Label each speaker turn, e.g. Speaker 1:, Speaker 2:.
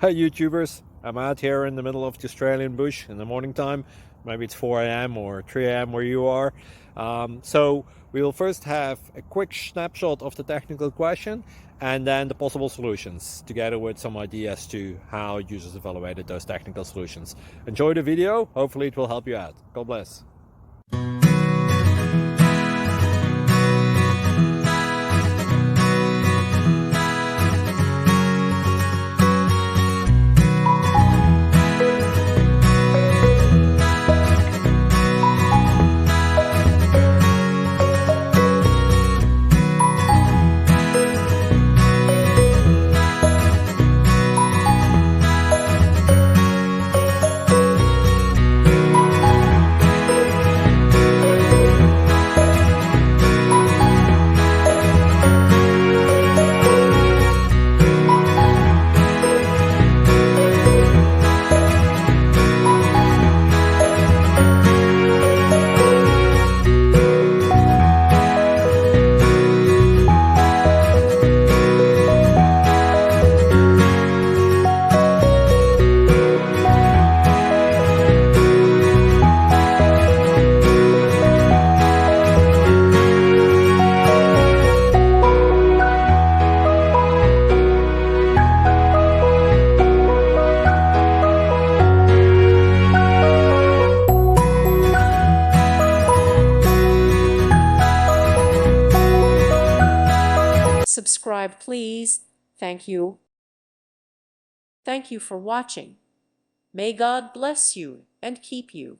Speaker 1: Hey YouTubers, I'm out here in the middle of the Australian bush in the morning time. Maybe it's 4 a.m. or 3 a.m. where you are. So we'll first have a quick snapshot of the technical question and then the possible solutions, together with some ideas to how users evaluated those technical solutions. Enjoy the video, hopefully it will help you out. God bless.
Speaker 2: Subscribe, please. Thank you. Thank you for watching. May God bless you and keep you.